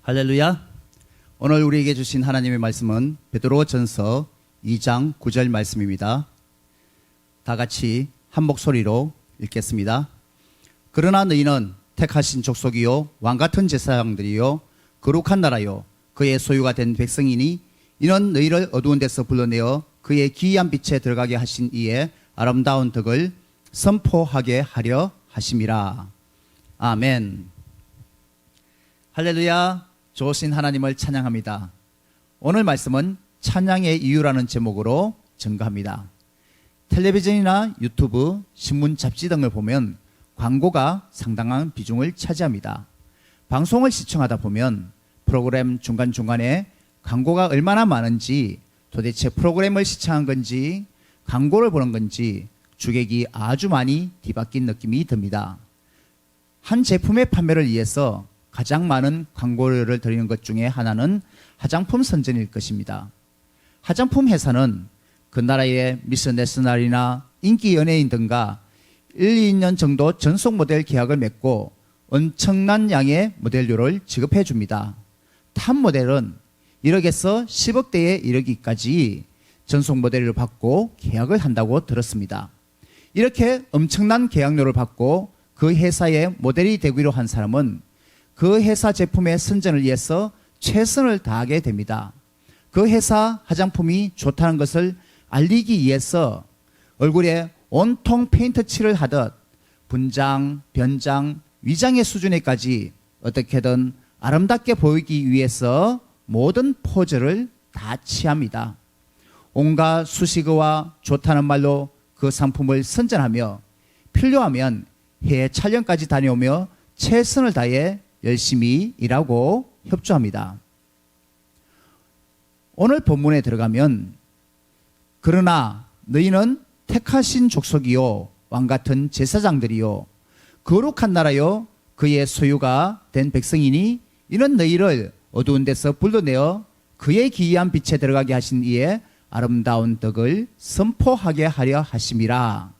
할렐루야. 오늘 우리에게 주신 하나님의 말씀은 베드로전서 2장 9절 말씀입니다. 다 같이 한 목소리로 읽겠습니다. 그러나 너희는 택하신 족속이요 왕같은 제사장들이요 거룩한 나라요 그의 소유가 된 백성이니 이는 너희를 어두운 데서 불러내어 그의 기이한 빛에 들어가게 하신 이의 아름다운 덕을 선포하게 하려 하심이라. 아멘. 할렐루야. 좋으신 하나님을 찬양합니다. 오늘 말씀은 찬양의 이유라는 제목으로 증거합니다. 텔레비전이나 유튜브, 신문, 잡지 등을 보면 광고가 상당한 비중을 차지합니다. 방송을 시청하다 보면 프로그램 중간중간에 광고가 얼마나 많은지, 도대체 프로그램을 시청한 건지 광고를 보는 건지 주객이 아주 많이 뒤바뀐 느낌이 듭니다. 한 제품의 판매를 위해서 가장 많은 광고료를 들이는 것 중에 하나는 화장품 선전일 것입니다. 화장품 회사는 그 나라의 미스 내셔널이나 인기 연예인 등과 1, 2년 정도 전속 모델 계약을 맺고 엄청난 양의 모델료를 지급해 줍니다. 탑 모델은 1억에서 10억대에 이르기까지 전속 모델료를 받고 계약을 한다고 들었습니다. 이렇게 엄청난 계약료를 받고 그 회사의 모델이 되기로 한 사람은 그 회사 제품의 선전을 위해서 최선을 다하게 됩니다. 그 회사 화장품이 좋다는 것을 알리기 위해서 얼굴에 온통 페인트 칠을 하듯 분장, 변장, 위장의 수준에까지 어떻게든 아름답게 보이기 위해서 모든 포즈를 다 취합니다. 온갖 수식어와 좋다는 말로 그 상품을 선전하며 필요하면 해외 촬영까지 다녀오며 최선을 다해 열심히 일하고 협조합니다. 오늘 본문에 들어가면 그러나 너희는 택하신 족속이요 왕같은 제사장들이요 거룩한 나라요 그의 소유가 된 백성이니 이는 너희를 어두운 데서 불러내어 그의 기이한 빛에 들어가게 하신 이의 아름다운 덕을 선포하게 하려 하심이라.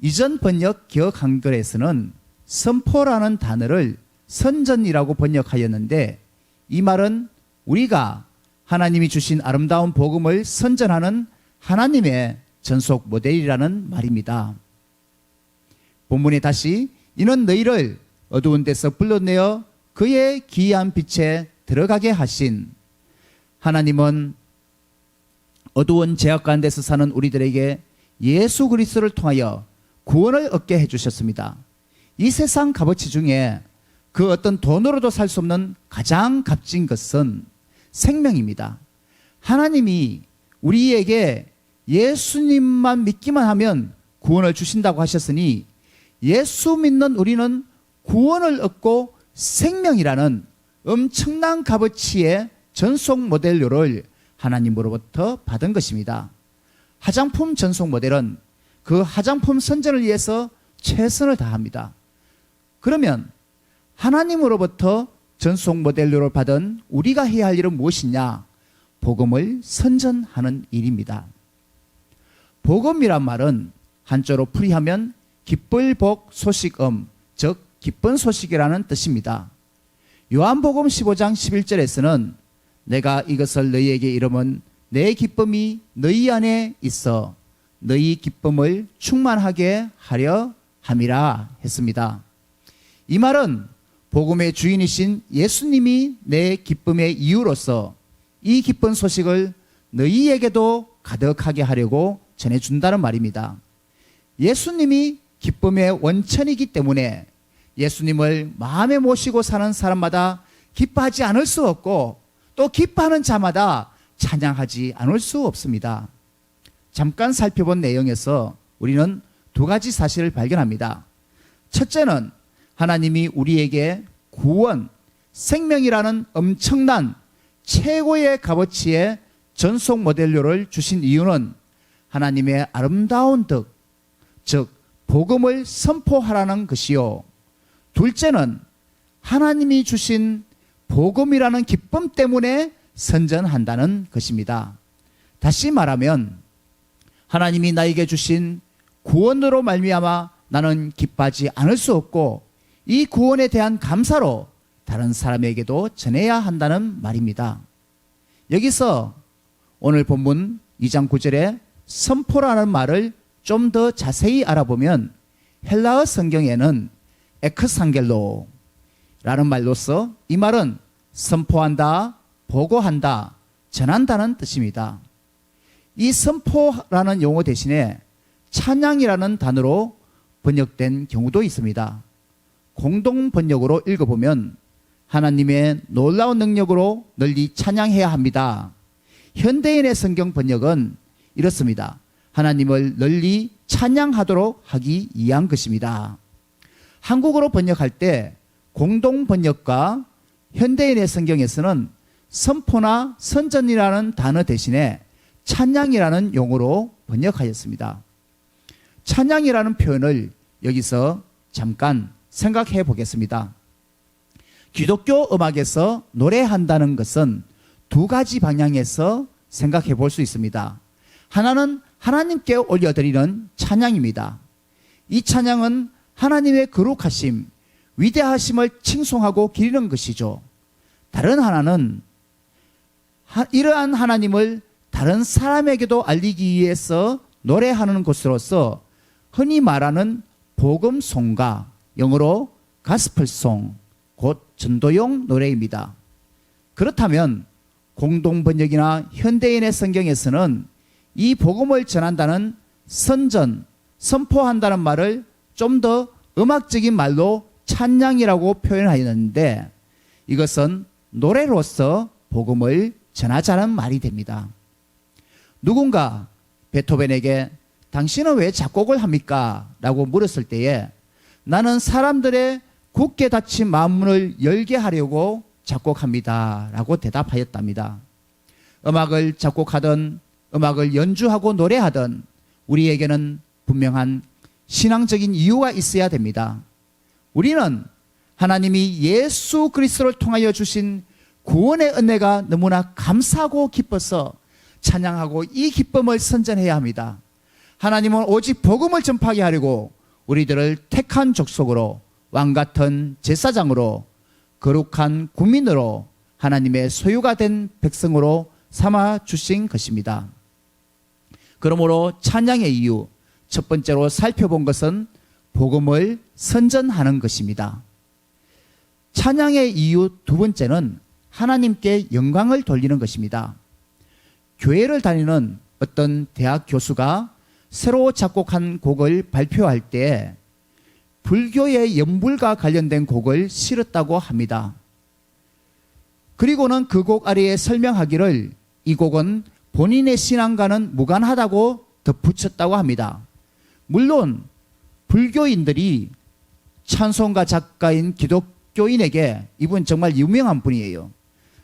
이전 번역 기억 한글에서는 선포라는 단어를 선전이라고 번역하였는데 이 말은 우리가 하나님이 주신 아름다운 복음을 선전하는 하나님의 전속 모델이라는 말입니다. 본문에 다시 이는 너희를 어두운 데서 불러내어 그의 기이한 빛에 들어가게 하신 하나님은 어두운 죄악 가운데서 사는 우리들에게 예수 그리스도를 통하여 구원을 얻게 해주셨습니다. 이 세상 값어치 중에 그 어떤 돈으로도 살 수 없는 가장 값진 것은 생명입니다. 하나님이 우리에게 예수님만 믿기만 하면 구원을 주신다고 하셨으니 예수 믿는 우리는 구원을 얻고 생명이라는 엄청난 값어치의 전속 모델료를 하나님으로부터 받은 것입니다. 화장품 전속 모델은 그 화장품 선전을 위해서 최선을 다합니다. 그러면 하나님으로부터 전속 모델료를 받은 우리가 해야 할 일은 무엇이냐? 복음을 선전하는 일입니다. 복음이란 말은 한자로 풀이하면 기쁠 복 소식음, 즉 기쁜 소식이라는 뜻입니다. 요한복음 15장 11절에서는 내가 이것을 너희에게 이름은 내 기쁨이 너희 안에 있어 너희 기쁨을 충만하게 하려 함이라 했습니다. 이 말은 복음의 주인이신 예수님이 내 기쁨의 이유로서 이 기쁜 소식을 너희에게도 가득하게 하려고 전해준다는 말입니다. 예수님이 기쁨의 원천이기 때문에 예수님을 마음에 모시고 사는 사람마다 기뻐하지 않을 수 없고 또 기뻐하는 자마다 찬양하지 않을 수 없습니다. 잠깐 살펴본 내용에서 우리는 두 가지 사실을 발견합니다. 첫째는 하나님이 우리에게 구원, 생명이라는 엄청난 최고의 값어치의 전속 모델료를 주신 이유는 하나님의 아름다운 덕, 즉 복음을 선포하라는 것이요. 둘째는 하나님이 주신 복음이라는 기쁨 때문에 선전한다는 것입니다. 다시 말하면 하나님이 나에게 주신 구원으로 말미암아 나는 기뻐하지 않을 수 없고 이 구원에 대한 감사로 다른 사람에게도 전해야 한다는 말입니다. 여기서 오늘 본문 2장 9절에 선포라는 말을 좀 더 자세히 알아보면 헬라어 성경에는 에크상겔로라는 말로서 이 말은 선포한다, 보고한다, 전한다는 뜻입니다. 이 선포라는 용어 대신에 찬양이라는 단어로 번역된 경우도 있습니다. 공동 번역으로 읽어보면 하나님의 놀라운 능력으로 널리 찬양해야 합니다. 현대인의 성경 번역은 이렇습니다. 하나님을 널리 찬양하도록 하기 위한 것입니다. 한국어로 번역할 때 공동 번역과 현대인의 성경에서는 선포나 선전이라는 단어 대신에 찬양이라는 용어로 번역하였습니다. 찬양이라는 표현을 여기서 잠깐 생각해 보겠습니다. 기독교 음악에서 노래한다는 것은 두 가지 방향에서 생각해 볼 수 있습니다. 하나는 하나님께 올려드리는 찬양입니다. 이 찬양은 하나님의 거룩하심, 위대하심을 칭송하고 기리는 것이죠. 다른 하나는 이러한 하나님을 다른 사람에게도 알리기 위해서 노래하는 것으로서 흔히 말하는 복음송가, 영어로 가스펠송, 곧 전도용 노래입니다. 그렇다면 공동번역이나 현대인의 성경에서는 이 복음을 전한다는 선전, 선포한다는 말을 좀 더 음악적인 말로 찬양이라고 표현하였는데 이것은 노래로서 복음을 전하자는 말이 됩니다. 누군가 베토벤에게 당신은 왜 작곡을 합니까? 라고 물었을 때에 나는 사람들의 굳게 닫힌 마음문을 열게 하려고 작곡합니다. 라고 대답하였답니다. 음악을 작곡하든 음악을 연주하고 노래하든 우리에게는 분명한 신앙적인 이유가 있어야 됩니다. 우리는 하나님이 예수 그리스도를 통하여 주신 구원의 은혜가 너무나 감사하고 기뻐서 찬양하고 이 기쁨을 선전해야 합니다. 하나님은 오직 복음을 전파하게 하려고 우리들을 택한 족속으로 왕같은 제사장으로 거룩한 국민으로 하나님의 소유가 된 백성으로 삼아 주신 것입니다. 그러므로 찬양의 이유 첫 번째로 살펴본 것은 복음을 선전하는 것입니다. 찬양의 이유 두 번째는 하나님께 영광을 돌리는 것입니다. 교회를 다니는 어떤 대학 교수가 새로 작곡한 곡을 발표할 때 불교의 연불과 관련된 곡을 실었다고 합니다. 그리고는 그 곡 아래에 설명하기를 이 곡은 본인의 신앙과는 무관하다고 덧붙였다고 합니다. 물론 불교인들이 찬송가 작가인 기독교인에게 이분 정말 유명한 분이에요.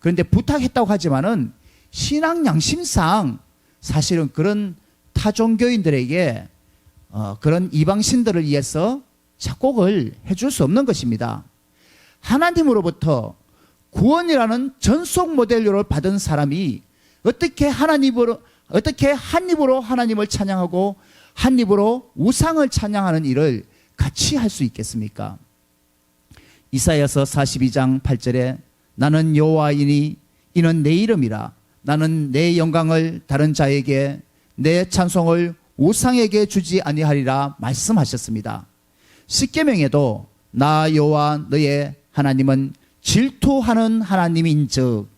그런데 부탁했다고 하지만은 신앙 양심상 사실은 그런 타종교인들에게 그런 이방신들을 위해서 작곡을 해줄 수 없는 것입니다. 하나님으로부터 구원이라는 전속 모델료를 받은 사람이 어떻게 한 입으로 하나님을 찬양하고 한 입으로 우상을 찬양하는 일을 같이 할 수 있겠습니까? 이사야서 42장 8절에 나는 여호와이니 이는 내 이름이라 나는 내 영광을 다른 자에게 내 찬송을 우상에게 주지 아니하리라 말씀하셨습니다. 십계명에도 나 여호와 너의 하나님은 질투하는 하나님인즉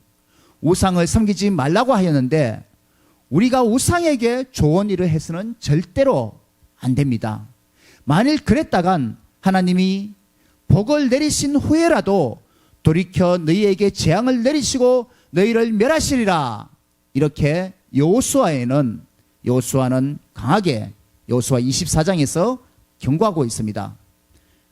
우상을 섬기지 말라고 하였는데 우리가 우상에게 좋은 일을 해서는 절대로 안 됩니다. 만일 그랬다간 하나님이 복을 내리신 후에라도 돌이켜 너희에게 재앙을 내리시고 너희를 멸하시리라. 이렇게 여호수아는 강하게 여호수아 24장에서 경고하고 있습니다.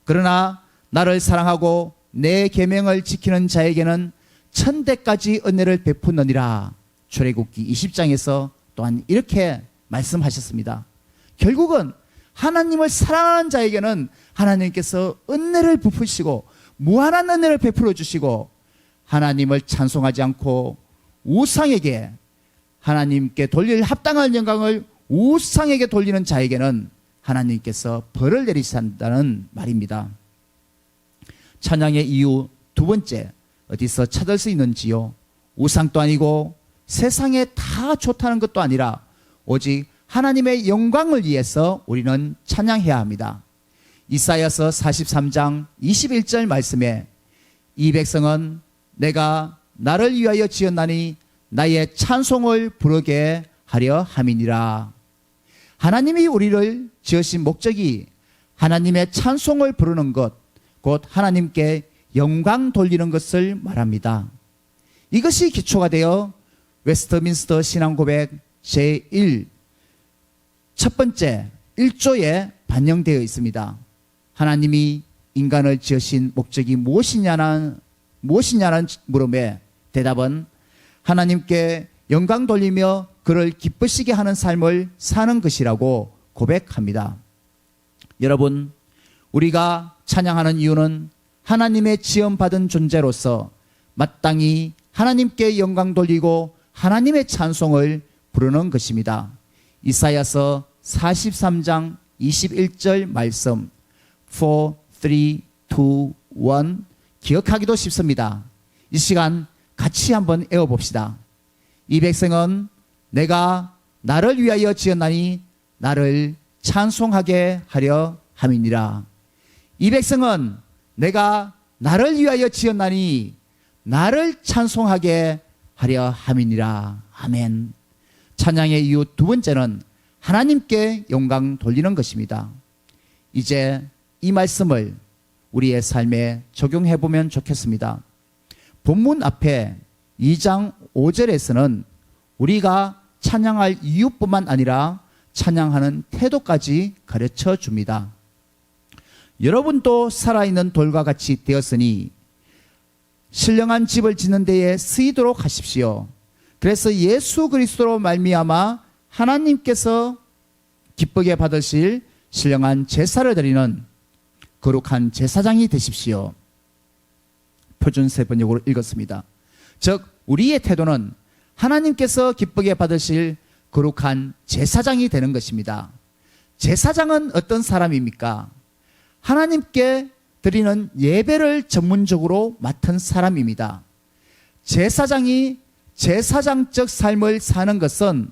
그러나 나를 사랑하고 내 계명을 지키는 자에게는 천대까지 은혜를 베푸느니라. 출애굽기 20장에서 또한 이렇게 말씀하셨습니다. 결국은 하나님을 사랑하는 자에게는 하나님께서 은혜를 베푸시고 무한한 은혜를 베풀어 주시고 하나님을 찬송하지 않고 우상에게 하나님께 돌릴 합당한 영광을 우상에게 돌리는 자에게는 하나님께서 벌을 내리신다는 말입니다. 찬양의 이유 두 번째, 어디서 찾을 수 있는지요? 우상도 아니고 세상에 다 좋다는 것도 아니라 오직 하나님의 영광을 위해서 우리는 찬양해야 합니다. 이사야서 43장 21절 말씀에 이 백성은 내가 나를 위하여 지었나니 나의 찬송을 부르게 하려 함이니라. 하나님이 우리를 지으신 목적이 하나님의 찬송을 부르는 것, 곧 하나님께 영광 돌리는 것을 말합니다. 이것이 기초가 되어 웨스트민스터 신앙고백 제1 첫 번째 1조에 반영되어 있습니다. 하나님이 인간을 지으신 목적이 무엇이냐는 물음에 대답은 하나님께 영광 돌리며 그를 기쁘시게 하는 삶을 사는 것이라고 고백합니다. 여러분, 우리가 찬양하는 이유는 하나님의 지음받은 존재로서 마땅히 하나님께 영광 돌리고 하나님의 찬송을 부르는 것입니다. 이사야서 43장 21절 말씀 4, 3, 2, 1 기억하기도 쉽습니다. 이 시간 같이 한번 외워봅시다. 이 백성은 내가 나를 위하여 지었나니 나를 찬송하게 하려 함이니라. 이 백성은 내가 나를 위하여 지었나니 나를 찬송하게 하려 함이니라. 아멘. 찬양의 이유 두 번째는 하나님께 영광 돌리는 것입니다. 이제 이 말씀을 우리의 삶에 적용해 보면 좋겠습니다. 본문 앞에 2장 5절에서는 우리가 찬양할 이유뿐만 아니라 찬양하는 태도까지 가르쳐 줍니다. 여러분도 살아있는 돌과 같이 되었으니 신령한 집을 짓는 데에 쓰이도록 하십시오. 그래서 예수 그리스도로 말미암아 하나님께서 기쁘게 받으실 신령한 제사를 드리는 거룩한 제사장이 되십시오. 표준 세번역으로 읽었습니다. 즉 우리의 태도는 하나님께서 기쁘게 받으실 거룩한 제사장이 되는 것입니다. 제사장은 어떤 사람입니까? 하나님께 드리는 예배를 전문적으로 맡은 사람입니다. 제사장이 제사장적 삶을 사는 것은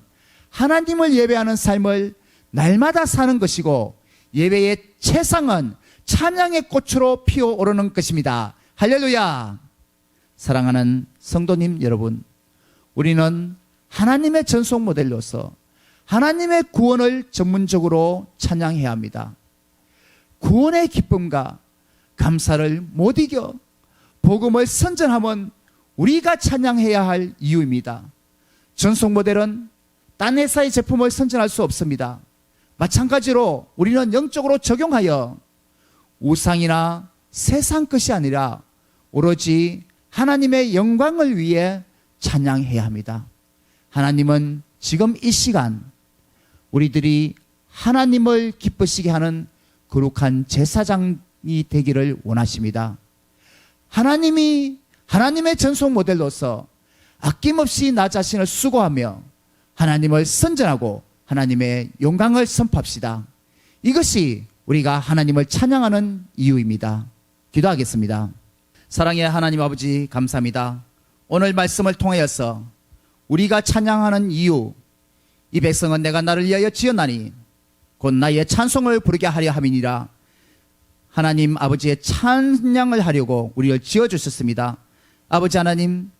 하나님을 예배하는 삶을 날마다 사는 것이고 예배의 최상은 찬양의 꽃으로 피어오르는 것입니다. 할렐루야! 사랑하는 성도님 여러분, 우리는 하나님의 전속 모델로서 하나님의 구원을 전문적으로 찬양해야 합니다. 구원의 기쁨과 감사를 못 이겨 복음을 선전하면 우리가 찬양해야 할 이유입니다. 전속 모델은 딴 회사의 제품을 선전할 수 없습니다. 마찬가지로 우리는 영적으로 적용하여 우상이나 세상 것이 아니라 오로지 하나님의 영광을 위해 찬양해야 합니다. 하나님은 지금 이 시간 우리들이 하나님을 기쁘시게 하는 거룩한 제사장이 되기를 원하십니다. 하나님이 하나님의 전속 모델로서 아낌없이 나 자신을 수고하며 하나님을 선전하고 하나님의 영광을 선포합시다. 이것이 우리가 하나님을 찬양하는 이유입니다. 기도하겠습니다. 사랑의 하나님 아버지 감사합니다. 오늘 말씀을 통하여서 우리가 찬양하는 이유, 이 백성은 내가 나를 위하여 지었나니 곧 나의 찬송을 부르게 하려 함이니라. 하나님 아버지의 찬양을 하려고 우리를 지어주셨습니다. 아버지 하나님,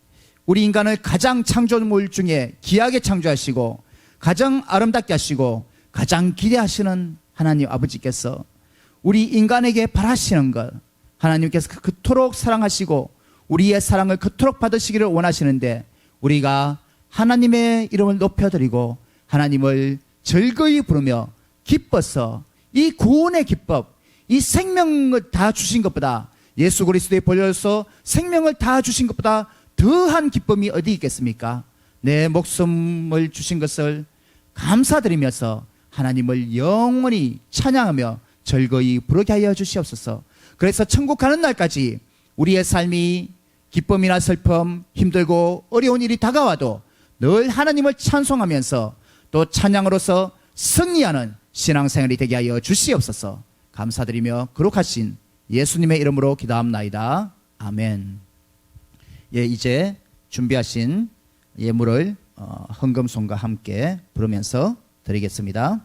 우리 인간을 가장 창조물 중에 귀하게 창조하시고 가장 아름답게 하시고 가장 기대하시는 하나님 아버지께서 우리 인간에게 바라시는 것, 하나님께서 그토록 사랑하시고 우리의 사랑을 그토록 받으시기를 원하시는데 우리가 하나님의 이름을 높여드리고 하나님을 즐거이 부르며 기뻐서 이 구원의 기법, 이 생명을 다 주신 것보다, 예수 그리스도의 보혈로서 생명을 다 주신 것보다 더한 기쁨이 어디 있겠습니까? 내 목숨을 주신 것을 감사드리면서 하나님을 영원히 찬양하며 즐거이 부르게 하여 주시옵소서. 그래서 천국 가는 날까지 우리의 삶이 기쁨이나 슬픔, 힘들고 어려운 일이 다가와도 늘 하나님을 찬송하면서 또 찬양으로서 승리하는 신앙생활이 되게 하여 주시옵소서. 감사드리며 거룩하신 예수님의 이름으로 기도합나이다. 아멘. 예, 이제 준비하신 예물을 헌금송과 함께 부르면서 드리겠습니다.